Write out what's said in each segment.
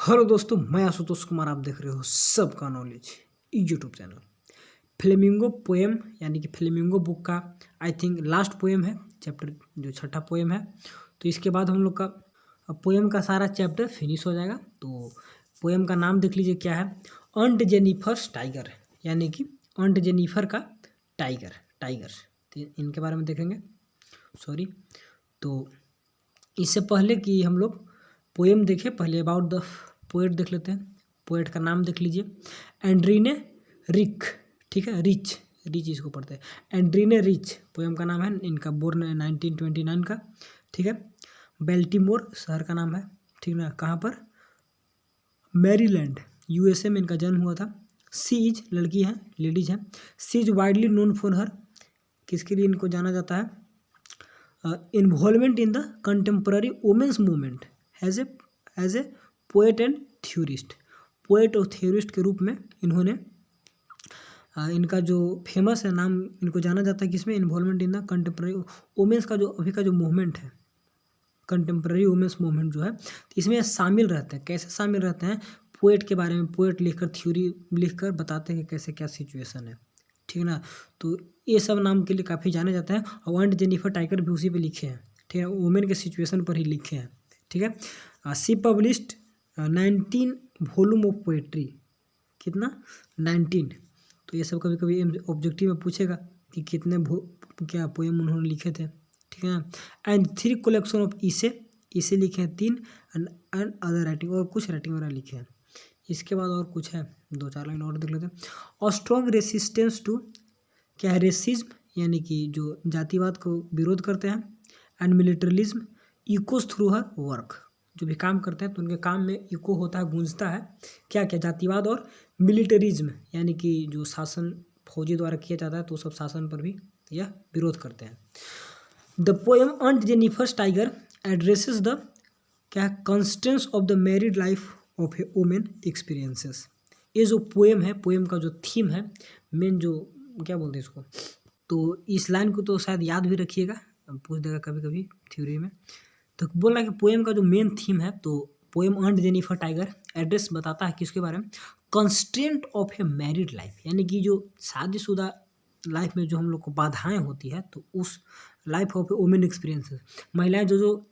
Hello दोस्तों, मैं आशुतोष कुमार। आप देख रहे हो सबका knowledge YouTube channel. Flamingo poem यानी कि फ्लेमिंगो बुक का आई थिंक लास्ट पोएम है, चैप्टर जो छठा पोएम है। तो इसके बाद हम लोग का पोएम का सारा चैप्टर फिनिश हो जाएगा। तो पोएम का नाम देख लीजिए क्या है, अंट जेनिफर्स टाइगर, यानी कि अंट जेनिफर का टाइगर। तो इनके बारे में देखेंगे। सॉरी, तो इससे पहले कि हम लोग पोएम देखें, पहले अबाउट द पोएट देख लेते हैं। पोएट का नाम देख लीजिए, एंड्रीने रिक। ठीक है, रिच इसको पढ़ते हैं, एंड्रीने रिच पोएम का नाम है। इनका बोर्न 1929 का। ठीक है, बेल्टीमोर शहर का नाम है। ठीक ना, कहाँ पर? मैरीलैंड, यूएसए में इनका जन्म हुआ था। सी इज लड़की है, लेडीज है। She is widely known for her, किसके लिए इनको जाना जाता है? Involvement in the contemporary women's movement as a poet and theorist. Poet और थ्योरिस्ट के रूप में इन्होंने इनका जो फेमस है नाम, इनको जाना जाता है किसमें? Involvement in the contemporary women's का जो अभी का जो मूवमेंट है, कंटेम्प्ररी वुमेन्स मूवमेंट जो है, इसमें शामिल रहते हैं। कैसे शामिल रहते हैं? पोएट के बारे में पोएट लिखकर, थ्योरी लिखकर बताते हैं कि कैसे क्या सिचुएशन है। ठीक है ना, तो ये सब नाम के लिए काफ़ी जाने जाते हैं। और अंट जेनिफर टाइगर भी उसी पे लिखे हैं। ठीक है, वुमेन के सिचुएशन पर ही लिखे हैं। ठीक है, सी पब्लिश्ड 19 वॉल्यूम ऑफ पोएट्री। कितना? 19। तो ये सब कभी कभी ऑब्जेक्टिव में पूछेगा कि कितने क्या पोएम उन्होंने लिखे थे। ठीक है, एंड 3 कलेक्शन ऑफ इसे लिखे हैं 3, एंड अदर राइटिंग, और कुछ राइटिंग वगैरह लिखे हैं। इसके बाद और कुछ है, 2-4 लाइन और देख लेते हैं। और स्ट्रॉन्ग रेसिस्टेंस टू, क्या है? रेसिज्म, यानी कि जो जातिवाद को विरोध करते हैं। And militarism echoes through her work, जो भी काम करते हैं तो उनके काम में इको होता है, गूंजता है क्या क्या? जातिवाद और मिलिटरिज्म, यानी कि जो शासन फौजी द्वारा किया जाता है, तो सब शासन पर भी यह विरोध करते हैं। The poem Aunt Jennifer's tiger addresses the, क्या है? Constants of the married life of a women experiences. ये जो पोएम है, पोएम का जो थीम है, मेन जो क्या बोलते हैं इसको, तो इस लाइन को तो शायद याद भी रखिएगा, पूछ देगा कभी कभी थ्योरी में। तो बोल रहा है कि पोएम का जो मेन थीम है, तो पोएम अंट जेनिफर टाइगर एड्रेस बताता है किसके बारे में? Constraint of A married life, यानी कि जो शादीशुदा लाइफ में जो हम लोग को बाधाएं होती है, तो उस life of a women experiences, महिलाएं जो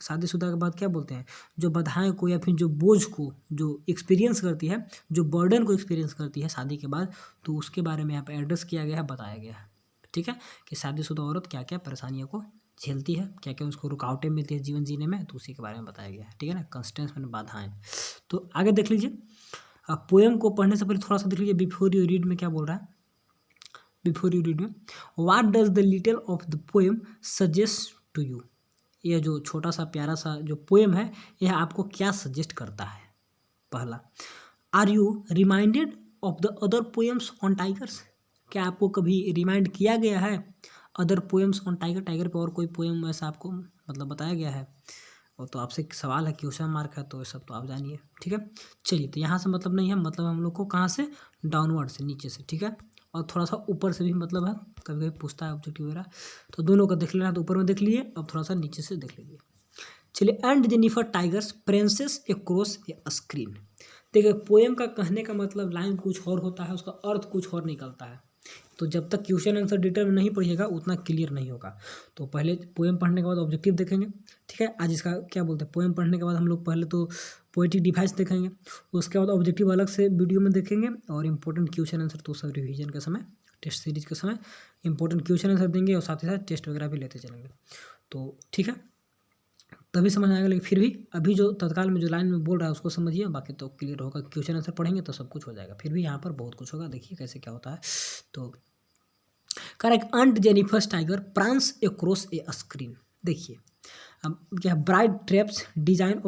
शादीशुदा के बाद क्या बोलते हैं, जो बाधाएं को या फिर जो बोझ को जो एक्सपीरियंस करती है, जो बर्डन को एक्सपीरियंस करती है शादी के बाद, तो उसके बारे में यहाँ पे एड्रेस किया गया है, बताया गया है। ठीक है, कि शादीशुदा औरत क्या क्या परेशानियों को झेलती है, क्या क्या उसको रुकावटें मिलती है जीवन जीने में, तो उसी के बारे में बताया गया है। ठीक है ना, कंस्टेंट्स में बाधाएं। तो आगे देख लीजिए, पोएम को पढ़ने से पहले थोड़ा सा देख लीजिए बिफोर यू रीड में क्या बोल रहा है। बिफोर यू रीड में, what does the little of the poem suggest to you. यह जो छोटा सा प्यारा सा जो पोएम है, यह आपको क्या सजेस्ट करता है? पहला, are you reminded of the other poems on tigers. क्या आपको कभी रिमाइंड किया गया है अदर पोएम्स ऑन टाइगर पे और कोई पोएम ऐसा आपको मतलब बताया गया है? और तो आपसे एक सवाल है, क्वेश्चन मार्क है, तो ये सब तो आप जानिए। ठीक है, चलिए, तो यहाँ से मतलब नहीं है, मतलब हम लोग को कहाँ से? डाउनवर्ड से, नीचे से। ठीक है, और थोड़ा सा ऊपर से भी मतलब है, कभी कभी पूछता है ऑब्जेक्टिव वगैरह, तो दोनों का देख लेना है। तो ऊपर में देख लिए, अब थोड़ा सा नीचे से देख लीजिए। चलिए, and Jennifer tigers princess across a screen. देखिए, पोएम का कहने का मतलब लाइन कुछ और होता है, उसका अर्थ कुछ और निकलता है। तो जब तक क्वेश्चन आंसर डिटेल नहीं पढ़िएगा उतना क्लियर नहीं होगा। तो पहले पोएम पढ़ने के बाद ऑब्जेक्टिव देखेंगे। ठीक है, आज इसका क्या बोलते हैं, पोएम पढ़ने के बाद हम लोग पहले तो पोएटिक डिवाइस देखेंगे, उसके बाद ऑब्जेक्टिव अलग से वीडियो में देखेंगे, और इंपॉर्टेंट क्वेश्चन आंसर तो सब रिवीजन के समय, टेस्ट सीरीज के समय इंपॉर्टेंट क्वेश्चन आंसर देंगे, और साथ ही साथ टेस्ट वगैरह भी लेते चलेंगे। तो ठीक है, तभी समझ आएगा। लेकिन फिर भी अभी जो तत्काल में जो लाइन में बोल रहा है उसको समझिए, बाकी तो क्लियर होगा। क्वेश्चन आंसर पढ़ेंगे तो सब कुछ हो जाएगा। फिर भी यहाँ पर बहुत कुछ होगा, देखिए कैसे क्या होता है। तो correct, Aunt Jennifer's tiger prance across a screen. देखिए, अब क्या, bright traps design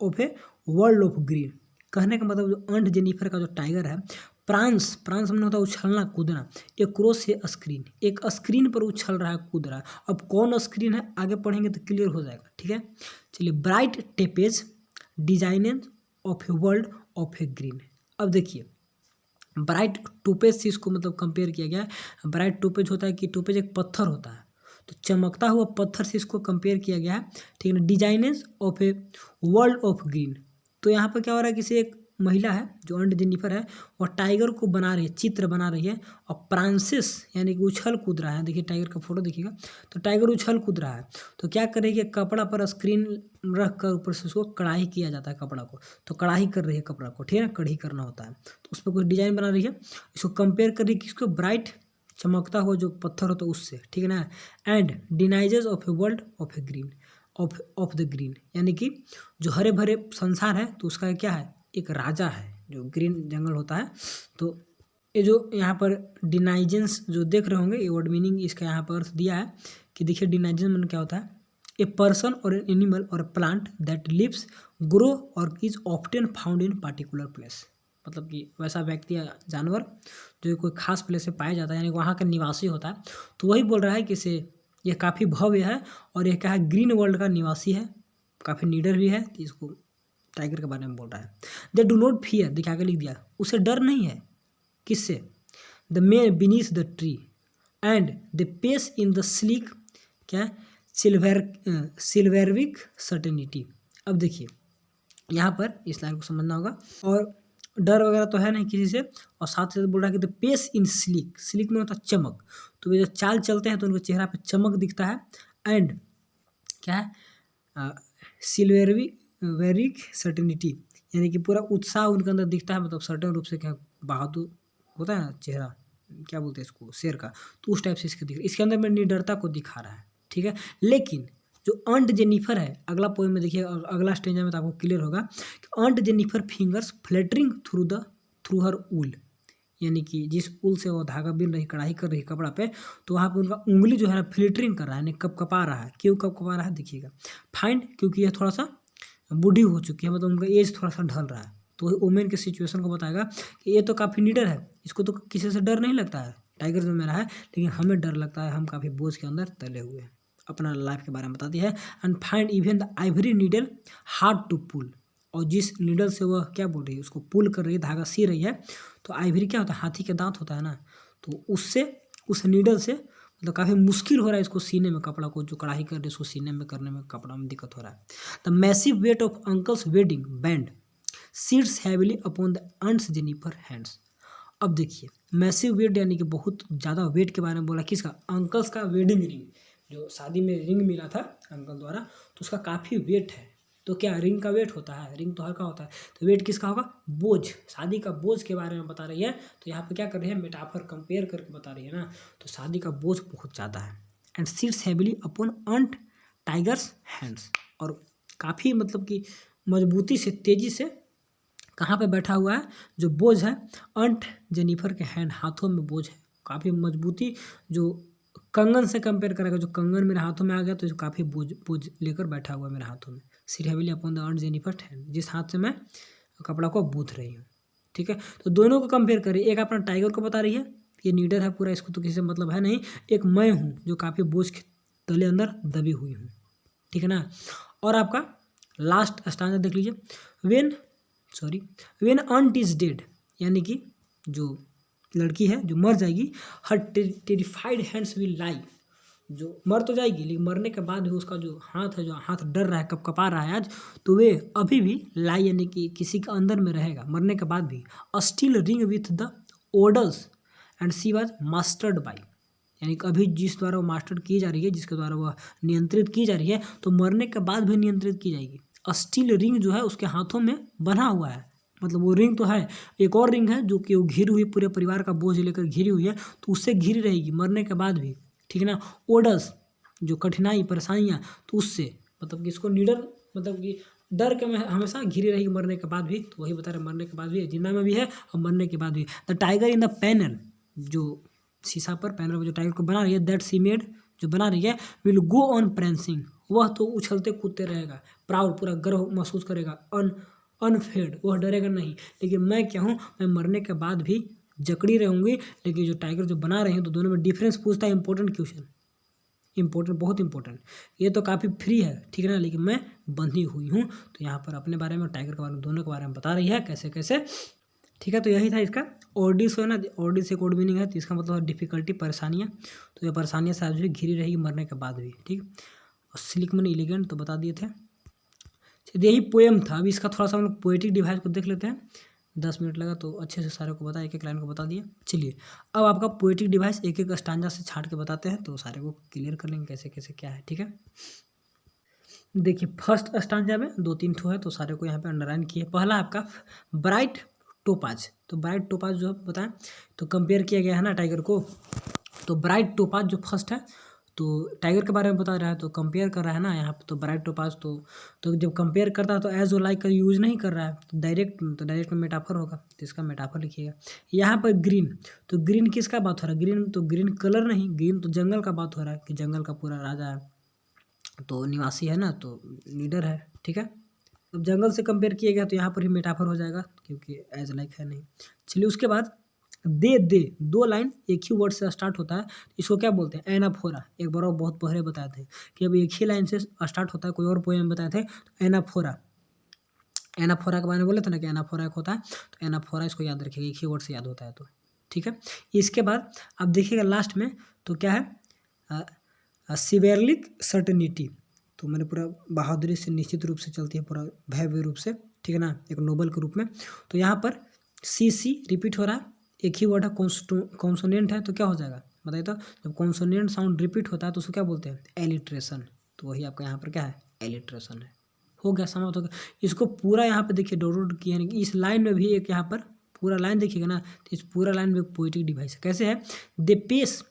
of a world of green. कहने का मतलब जो अंट जेनिफर का जो टाइगर है, प्रांस हमने होता है उछलना कूदना, एक्रॉस ए स्क्रीन, एक स्क्रीन पर उछल रहा है, कूद रहा है। अब कौन स्क्रीन है आगे पढ़ेंगे तो क्लियर हो जाएगा। ठीक है, चलिए, bright topaz design of a world of a green. अब देखिए, ब्राइट टोपेज से इसको मतलब कंपेयर किया गया है। ब्राइट टोपेज होता है कि टोपेज एक पत्थर होता है, तो चमकता हुआ पत्थर से इसको कंपेयर किया गया है। ठीक है ना, denizens of a world of green, तो यहाँ पर क्या हो रहा है, किसी एक महिला है जो अंड जेनिफर है, और टाइगर को बना रही है, चित्र बना रही है, और फ्रांसिस यानी कि उछल कूद रहा है। देखिए टाइगर का फोटो देखिएगा, तो टाइगर उछल कूद रहा है। तो क्या करेगी, कपड़ा पर स्क्रीन रख कर ऊपर से उसको कढ़ाई किया जाता है कपड़ा को, तो कढ़ाई कर रही है कपड़ा को, ठीक है ना, कढ़ी करना होता है। तो उस पर कुछ डिजाइन बना रही है, इसको कंपेयर कर रही है किसको, ब्राइट चमकता हुआ जो पत्थर होता है उससे, ठीक है ना। And denizens of a world of a green of the green, यानी कि जो हरे भरे संसार है तो उसका क्या है, एक राजा है जो ग्रीन जंगल होता है। तो ये जो यहाँ पर डिनाइजेंस जो देख रहे होंगे, ये वर्ड मीनिंग इसका यहाँ पर अर्थ दिया है कि देखिए डिनाइजेंस मतलब क्या होता है, ए पर्सन और एन एनिमल और प्लांट दैट लिव्स ग्रो और is often found in particular place, मतलब कि वैसा व्यक्ति या जानवर जो कोई खास प्लेस से पाया जाता है, यानी वहाँ का निवासी होता है। तो वही बोल रहा है कि इसे ये काफ़ी भव्य है और ये क्या है, ग्रीन वर्ल्ड का निवासी है, काफ़ी नीडर भी है। कि इसको टाइगर के बारे में बोल रहा है। दे डू नॉट फियर, देखिए आगे लिख दिया, उसे डर नहीं है, किससे, the men beneath the tree and the pace in the sleek क्या सिल्वेरविक सर्टेनिटी। अब देखिए यहाँ पर इस लाइन को समझना होगा, और डर वगैरह तो है नहीं किसी से, और साथ साथ बोल रहा है कि the pace in sleek, sleek में होता है चमक, तो वे जब चाल चलते हैं तो उनके चेहरा पे चमक दिखता है। एंड क्या है, सिल्वेरिक सर्टेनिटी, यानी कि पूरा उत्साह उनके अंदर दिखता है, मतलब सर्टेन रूप से क्या बहादुर होता है ना चेहरा, क्या बोलते हैं इसको, शेर का, तो उस टाइप से इसके दिख, इसके अंदर में निडरता को दिखा रहा है, ठीक है। लेकिन जो अंट जेनिफर है, अगला पोएम में देखिए, अगला स्टेज में तो आपको क्लियर होगा कि अंट जेनिफर फिंगर्स फ्लैटरिंग थ्रू हर ऊल, यानी कि जिस ऊल से वो धागा बिन रही, कढ़ाई कर रही कपड़ा पे, तो वहाँ पे उनका उंगली जो है ना फ्लिटरिंग कर रहा है, यानी कपकपा रहा है। क्यों कपकपा रहा है देखिएगा, फाइंड, क्योंकि यह थोड़ा सा बूढ़ी हो चुकी है, मतलब उनका एज थोड़ा सा ढल रहा है, तो वुमेन के सिचुएशन को बताएगा कि ये तो काफ़ी नीडर है, इसको तो किसी से डर नहीं लगता है, टाइगर जो मेरा है, लेकिन हमें डर लगता है, हम काफ़ी बोझ के अंदर तले हुए हैं। अपना लाइफ के बारे में बताती है। And find even the ivory needle hard to pull, और जिस नीडल से वह क्या बोल रही है, उसको पुल कर रही है, धागा सी रही है, तो आइवरी क्या होता है, हाथी के दांत होता है ना, तो उससे उस नीडल से मतलब काफ़ी मुश्किल हो रहा है इसको सीने में, कपड़ा को जो कढ़ाई कर रही है उसको सीने में करने में कपड़ा में दिक्कत हो रहा है। The massive weight of uncle's wedding band sits heavily upon the aunt's Jennifer hands. अब देखिए मैसिव वेट यानी कि बहुत ज़्यादा वेट के बारे में बोला, किसका, अंकल्स का वेडिंग रिंग, जो शादी में रिंग मिला था अंकल द्वारा, तो उसका काफ़ी वेट है। तो क्या रिंग का वेट होता है, रिंग तो हल्का होता है, तो वेट किसका होगा, बोझ, शादी का बोझ के बारे में बता रही है। तो यहाँ पे क्या कर रही है, मेटाफर कंपेयर करके बता रही है ना, तो शादी का बोझ बहुत ज़्यादा है। And sits heavily upon aunt tigers hands, और काफ़ी मतलब कि मजबूती से, तेज़ी से कहाँ पे बैठा हुआ है, जो बोझ है अंट जेनिफर के हैंड, हाथों में बोझ है, काफ़ी मजबूती, जो कंगन से कंपेयर करेगा, जो कंगन मेरे हाथों में आ गया तो काफ़ी बोझ लेकर बैठा हुआ है मेरे हाथों में। Sit heavily upon the aunt Jennifer hand, जिस हाथ से मैं कपड़ा को बूथ रही हूँ, ठीक है। तो दोनों को कंपेयर करिए, एक अपना टाइगर को बता रही है, ये नीडर है पूरा, इसको तो किसी से मतलब है नहीं, एक मैं हूँ जो काफ़ी बोझ के तले अंदर दबी हुई हूँ, ठीक है ना। और आपका लास्ट स्टांजा देख लीजिए, वेन अंट इज डेड, यानी कि जो लड़की है जो मर जाएगी, हर टेरिफाइड हैंड्स विल लाई, जो मर तो जाएगी लेकिन मरने के बाद भी उसका जो हाथ है, जो हाथ डर रहा है, कपकपा रहा है आज, तो वे अभी भी लाई यानी कि किसी के अंदर में रहेगा मरने के बाद भी। Still ring with the ordeals and she was mastered by, यानी कि अभी जिस द्वारा वो मास्टर की जा रही है, जिसके द्वारा वह नियंत्रित की जा रही है, तो मरने के बाद भी नियंत्रित की जाएगी। स्टील रिंग जो है उसके हाथों में बना हुआ है, मतलब वो रिंग तो है, एक और रिंग है जो कि वो घिरी हुई, पूरे परिवार का बोझ लेकर घिरी हुई है, तो उससे घिरी रहेगी मरने के बाद भी, ठीक है ना। ओडस जो कठिनाई परेशानियाँ, तो उससे मतलब कि इसको निडर, मतलब कि डर के में हमेशा घिरी रहेगी मरने के बाद भी, तो वही बता रहे मरने के बाद भी, जिंदा में भी है और मरने के बाद भी। The tiger in the panel, जो शीशा पर पैनल जो टाइगर को बना रही है, दैट सी मेड जो बना रही है, विल गो ऑन प्रेंसिंग, वह तो उछलते कूदते रहेगा, प्राउड पूरा गर्व महसूस करेगा, अनफेड, वह डरेगा नहीं। लेकिन मैं क्या हूँ, मैं मरने के बाद भी जकड़ी रहूँगी। लेकिन जो टाइगर जो बना रहे हैं, तो दोनों में डिफरेंस पूछता है, इंपॉर्टेंट क्वेश्चन, इंपॉर्टेंट, बहुत इंपॉर्टेंट। ये तो काफ़ी फ्री है, ठीक है ना, लेकिन मैं बंधी हुई हूँ। तो यहाँ पर अपने बारे में, टाइगर के बारे में, दोनों के बारे में बता रही है कैसे कैसे, ठीक है। तो यही था इसका ऑर्डिस है ना, ऑर्डिस एक कोड मीनिंग है, तो इसका मतलब डिफिकल्टी, परेशानियाँ। तो ये परेशानियाँ से आज भी घिरी रहेगी मरने के बाद भी, ठीक। और स्लिक मैंने इलिगेंट तो बता दिए थे। यही पोएम था। अभी इसका थोड़ा सा हम लोग पोएटिक डिवाइस को देख लेते हैं। 10 मिनट लगा तो अच्छे से सारे को बता, एक एक लाइन को बता दिए। चलिए अब आपका पोएटिक डिवाइस एक एक स्टांजा से छाट के बताते हैं, तो सारे को क्लियर कर लेंगे कैसे कैसे क्या है, ठीक है। देखिए फर्स्ट स्टांजा में 2-3 ठो है, तो सारे को यहाँ पे अंडरलाइन किए। पहला आपका ब्राइट टोपाज, तो ब्राइट टोपाज जो बताएं तो कंपेयर किया गया है ना टाइगर को, तो ब्राइट टोपाज जो फर्स्ट है तो टाइगर के बारे में बता रहा है, तो कंपेयर कर रहा है ना यहाँ पे, तो ब्राइट टोपाज तो जब कंपेयर करता है तो एज ओ लाइक का यूज नहीं कर रहा है, तो डायरेक्ट में मेटाफर होगा, तो इसका मेटाफर लिखिएगा। यहाँ पर ग्रीन, तो ग्रीन किसका बात हो रहा है, ग्रीन तो ग्रीन कलर नहीं, ग्रीन तो जंगल का बात हो रहा है कि जंगल का पूरा राजा है, तो निवासी है ना, तो लीडर है, ठीक है। अब जंगल से कंपेयर किया गया तो यहाँ पर ही मेटाफर हो जाएगा क्योंकि एज लाइक है नहीं। चलिए उसके बाद दे 2 लाइन एक ही वर्ड से स्टार्ट होता है, इसको क्या बोलते हैं, एनाफोरा। एक बार और बहुत पहले बताए थे कि अब एक ही लाइन से स्टार्ट होता है, कोई और पोएम बताए थे, तो एनाफोरा के बारे में बोले थे ना कि एनाफोरा एक होता है, तो एनाफोरा इसको याद रखिएगा, एक ही वर्ड से याद होता है, तो ठीक है। इसके बाद अब देखिएगा लास्ट में तो क्या है, सिवेरलिक सर्टेनिटी, तो मैंने पूरा बहादुरी से निश्चित रूप से चलती है, पूरा भव्य रूप से, ठीक है ना, एक नोबल के रूप में। तो यहाँ पर सी रिपीट हो रहा है, एक ही वर्ड है, कॉन्सोनेंट है, तो क्या हो जाएगा बताइए। तो जब कॉन्सोनेंट साउंड रिपीट होता है तो उसको क्या बोलते हैं, एलिट्रेशन, तो वही आपका यहाँ पर क्या है, एलिट्रेशन है। हो गया, समाप्त हो गया। इसको पूरा यहाँ पे देखिए डाउनलोड किया, यानी कि इस लाइन में भी एक यहाँ पर पूरा लाइन देखिएगा ना, तो इस पूरा लाइन में एक पोएटिक डिवाइस है। कैसे है, they pace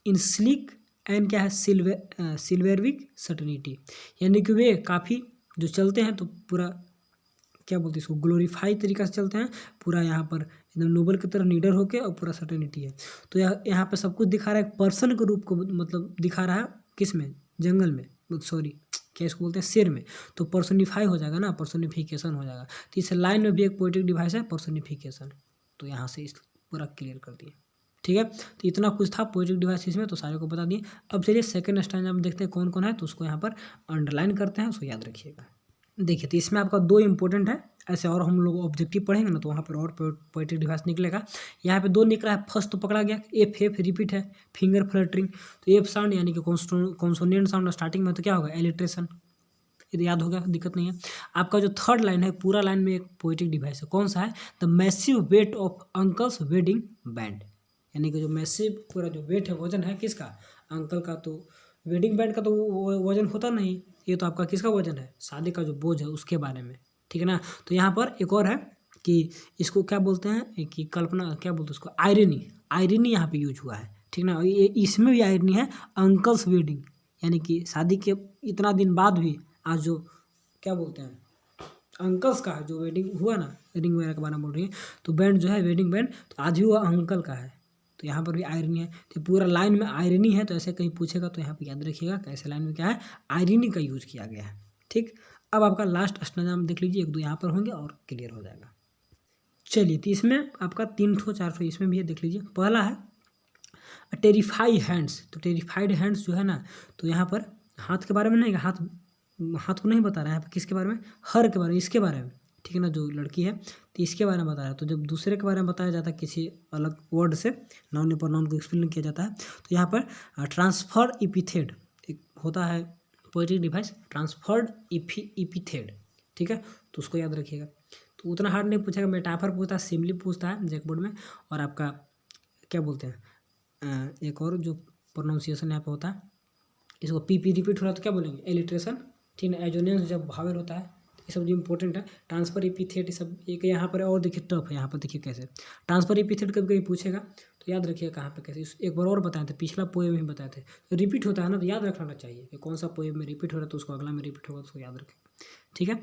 in slick and क्या है, सिल्वेरविक सर्टेनिटी, यानी कि वे काफ़ी जो चलते हैं तो पूरा क्या बोलते हैं इसको, ग्लोरीफाई तरीका से चलते हैं, पूरा यहाँ पर एकदम नोबल की तरह लीडर होके, और पूरा सर्टेनिटी है। तो यहाँ पे सब कुछ दिखा रहा है, एक पर्सन के रूप को मतलब दिखा रहा है, किस में, जंगल में, सॉरी क्या इसको बोलते हैं, शेर में, तो पर्सोनिफाई हो जाएगा ना, पर्सोनिफिकेशन हो जाएगा। तो इस लाइन में भी एक पोएटिक डिवाइस है, पर्सोनिफिकेशन, तो यहाँ से इस पूरा क्लियर कर दिए, ठीक है। तो इतना कुछ था पोएटिक डिवाइस इसमें, तो सारे को बता दिए। अब चलिए सेकंड स्टैंजा में देखते हैं कौन कौन है, तो उसको यहाँ पर अंडरलाइन करते हैं, उसको याद रखिएगा। देखिए तो इसमें आपका 2 इंपॉर्टेंट है, ऐसे और हम लोग ऑब्जेक्टिव पढ़ेंगे ना तो वहाँ पर और पोएटिक डिवाइस निकलेगा। यहाँ पे 2 निकला है, फर्स्ट तो पकड़ा गया, एफ रिपीट है, फिंगर फ्लटरिंग, तो एफ साउंड यानी कि कॉन्सोनेंट साउंड स्टार्टिंग में, तो क्या होगा, एलिट्रेशन, ये याद हो गया, दिक्कत नहीं है। आपका जो थर्ड लाइन है, पूरा लाइन में एक पोएटिक डिवाइस है, कौन सा है, the massive weight of uncle's wedding band, यानी कि जो मैसिव पूरा जो वेट है, वजन है किसका, अंकल का, तो वेडिंग बैंड का तो वजन होता नहीं, ये तो आपका किसका वजन है, शादी का जो बोझ है उसके बारे में, ठीक है ना। तो यहाँ पर एक और है कि इसको क्या बोलते हैं कि कल्पना, क्या बोलते हैं उसको, आयरनी यहाँ पे यूज हुआ है, ठीक ना। ये इसमें भी आयरनी है, अंकल्स वेडिंग, यानी कि शादी के इतना दिन बाद भी आज जो क्या बोलते हैं, अंकल्स का जो वेडिंग हुआ ना, रिंग वगैरह के बारे में बोल रही है, तो बैंड जो है वेडिंग बैंड, तो आज भी वो अंकल का है, तो यहाँ पर भी आयरनी है। तो पूरा लाइन में आयरनी है, तो ऐसे कहीं पूछेगा तो यहाँ पर याद रखिएगा कैसे लाइन में क्या है, आयरनी का यूज किया गया है, ठीक। अब आपका लास्ट स्टैंजा में देख लीजिए, 1-2 यहाँ पर होंगे और क्लियर हो जाएगा। चलिए तो इसमें आपका 3 ठो 4 ठो इसमें भी है, देख लीजिए। पहला है टेरिफाई हैंड्स, तो टेरिफाइड हैंड्स जो है ना, तो यहाँ पर हाथ के बारे में नहीं, हाथ को नहीं बता रहा है, यहाँ पर किसके बारे में, हर के बारे में, इसके बारे में, ठीक है ना, जो लड़की है तो इसके बारे में बता रहा है। तो जब दूसरे के बारे में बताया जाता है किसी अलग वर्ड से, नाउन या प्रोनाउन को एक्सप्लेन किया जाता है, तो यहाँ पर ट्रांसफर इपिथेड एक होता है पोएटिक डिवाइस, ट्रांसफर्ड इपिथेड, ठीक है, तो उसको याद रखिएगा। तो उतना हार्ड नहीं पूछेगा, मेटाफर पूछता है, सिम्बली पूछता है जैक बोर्ड में, और आपका क्या बोलते हैं, एक और जो प्रोनाउंसिएशन यहाँ पे होता है, इसको पी रिपीट हो रहा है तो क्या बोलेंगे, एलिट्रेशन, ठीक है। एजोनेंस जब भावेल होता है, ये सब जो इंपॉर्टेंट है, ट्रांसफर इपिथेट, सब एक यहाँ पर और देखिए टफ है, यहाँ पर देखिए कैसे ट्रांसफर इपिथेट कभी कभी पूछेगा, तो याद रखिए कहाँ पे कैसे। एक बार और बताए थे, पिछला पोएम में बताए थे, तो रिपीट होता है ना, तो याद रखना चाहिए कि कौन सा पोएम में रिपीट हो रहा है, तो उसको अगला में रिपीट होगा, तो उसको याद रखें, ठीक है।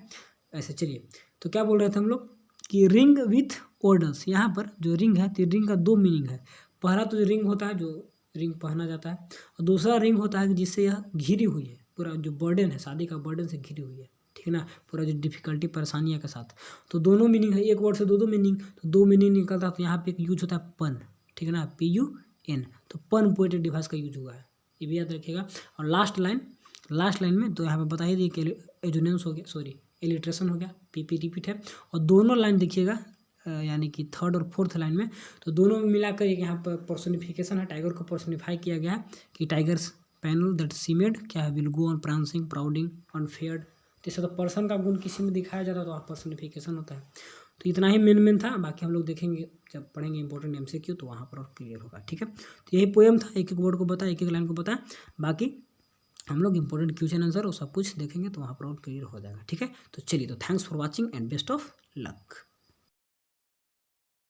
ऐसे चलिए, तो क्या बोल रहे थे हम लोग कि रिंग विथ ऑर्डर्स, यहाँ पर जो रिंग है, तो रिंग का 2 मीनिंग है। पहला तो जो रिंग होता है, जो रिंग पहना जाता है, और दूसरा रिंग होता है कि जिससे यह घिरी हुई है, पूरा जो बर्डन है, शादी का बर्डन से घिरी हुई है, ठीक है ना, पूरा जो डिफिकल्टी परेशानियाँ के साथ। तो दोनों मीनिंग है, एक वर्ड से 2 मीनिंग, तो 2 मीनिंग निकलता है, तो यहाँ पे एक यूज होता है पन, ठीक है ना, PUN, तो पन पोएटिक डिवाइस का यूज हुआ है, ये भी याद रखिएगा। और लास्ट लाइन में तो यहाँ पे बता ही दिए कि एजोनेंस हो गया, सॉरी एलिट्रेशन हो गया, PP रिपीट है, और दोनों लाइन देखिएगा, यानी कि थर्ड और फोर्थ लाइन में, तो दोनों में मिलाकर एक यहाँ पर पर्सोनिफिकेशन है, टाइगर को पर्सोनिफाई किया गया है कि टाइगर्स पैनल दैट सीमेड क्या है, विल गो ऑन प्रांसिंग प्राउडिंग अनफेयर्ड, तो इससे तो पर्सन का गुण किसी में दिखाया जाता है तो वहाँ पर्सनिफिकेशन होता है। तो इतना ही मेन था, बाकी हम लोग देखेंगे जब पढ़ेंगे इंपॉर्टेंट MCQ तो वहाँ पर और क्लियर होगा। ठीक है, तो यही पोएम था, एक एक वर्ड को बताया, एक एक लाइन को बताया, बाकी हम लोग इंपॉर्टेंट क्वेश्चन आंसर और सब कुछ देखेंगे तो वहाँ पर और क्लियर हो जाएगा। ठीक है, तो चलिए, तो thanks for watching and best of luck.